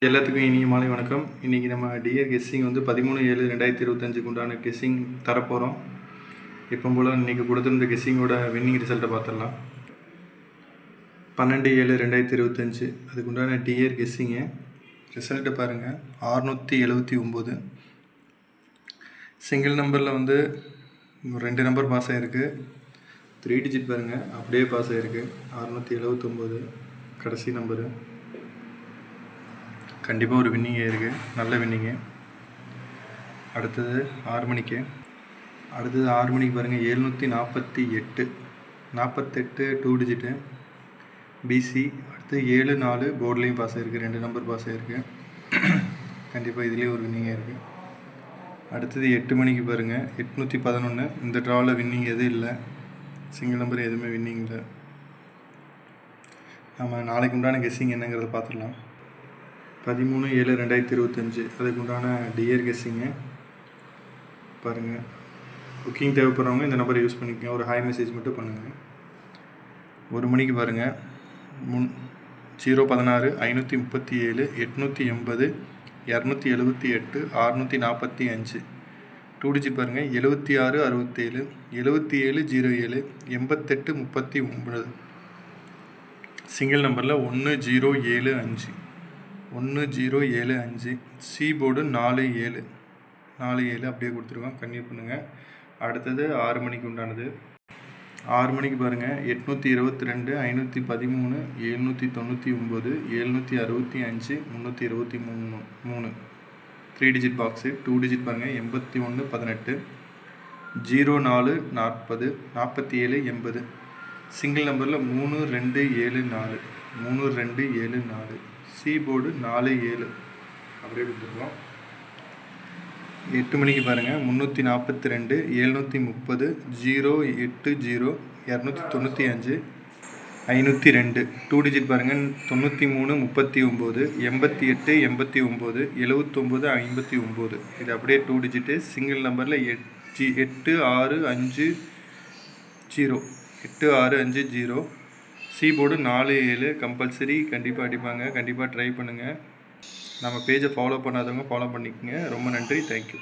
எல்லாத்துக்கும் இனிய மாலை வணக்கம். இன்றைக்கி நம்ம டியர் கெஸ்ஸிங் வந்து 13/7/2025 உண்டான கெஸ்ஸிங் தரப்போகிறோம். இப்போ போல் இன்றைக்கி கொடுத்துருந்த கெஸ்ஸிங்கோட வின்னிங் ரிசல்ட்டை பார்த்துடலாம். 12/7/2025 அதுக்கு உண்டான டியர் கெஸ்ஸிங்கு ரிசல்ட்டை பாருங்கள். 679. சிங்கிள் நம்பரில் வந்து 2 நம்பர் பாஸ் ஆகிருக்கு. 3 டிஜிட் பாருங்கள், அப்படியே பாஸ் ஆகிருக்கு. 679 கடைசி நம்பரு. கண்டிப்பாக ஒரு வின்னிங் இருக்குது, நல்ல வின்னிங்கு. அடுத்தது 6 மணிக்கு பாருங்கள். 748 2 டிஜிட்டு பிசி. அடுத்து 7-4 போர்ட்லேயும் பாஸ் ஆகிருக்கு. 2 நம்பர் பாஸ் ஆகிருக்கு. கண்டிப்பாக இதுலேயும் ஒரு வின்னிங்காக இருக்குது. அடுத்தது 8 மணிக்கு பாருங்கள். 811. இந்த ட்ராவில் வின்னிங் எதுவும் இல்லை, சிங்கிள் நம்பர் எதுவுமே வின்னிங் இல்லை. நம்ம நாளைக்கு உண்டான கெஸ்ஸிங் என்னங்கிறத பார்த்துடலாம். 13/7/2025 அதுக்கு உண்டான டியர் கெஸ்ஸிங்கு பாருங்கள். புக்கிங் தேவைப்படுறவங்க இந்த நம்பரை யூஸ் பண்ணிக்கோங்க. ஒரு ஹாய் மெசேஜ் மட்டும் பண்ணுங்கள். 1 மணிக்கு பாருங்கள். 016 537 880 278 645 2 டிஜிட் பாருங்கள். 76 67 77 07 88 39. சிங்கிள் நம்பரில் 1075 சி போர்டு 47 அப்படியே கொடுத்துருக்கோம். கன்டினியூ பண்ணுங்கள். அடுத்தது 6 மணிக்கு உண்டானது. 6 மணிக்கு பாருங்கள். 822 513 799 765 323 3 டிஜிட் பாக்ஸு. 2 டிஜிட் பாருங்கள். 81 18 04 40 47 80. சிங்கிள் நம்பரில் 3274 சி போர்டு 47 அப்படியே கொடுத்துருக்கோம். 8 மணிக்கு பாருங்கள். 342 730 080 295 502 2 டிஜிட் பாருங்கள். 93 39 88 89 79 59. இது அப்படியே 2 டிஜிட்டு. சிங்கிள் நம்பரில் 8650 சி போர்டு 47 கம்பல்சரி. கண்டிப்பாக அடிப்பாங்க. கண்டிப்பாக ட்ரை பண்ணுங்கள். நம்ம பேஜை ஃபாலோ பண்ணாதவங்க ஃபாலோ பண்ணிக்கோங்க. ரொம்ப நன்றி. தேங்க்யூ.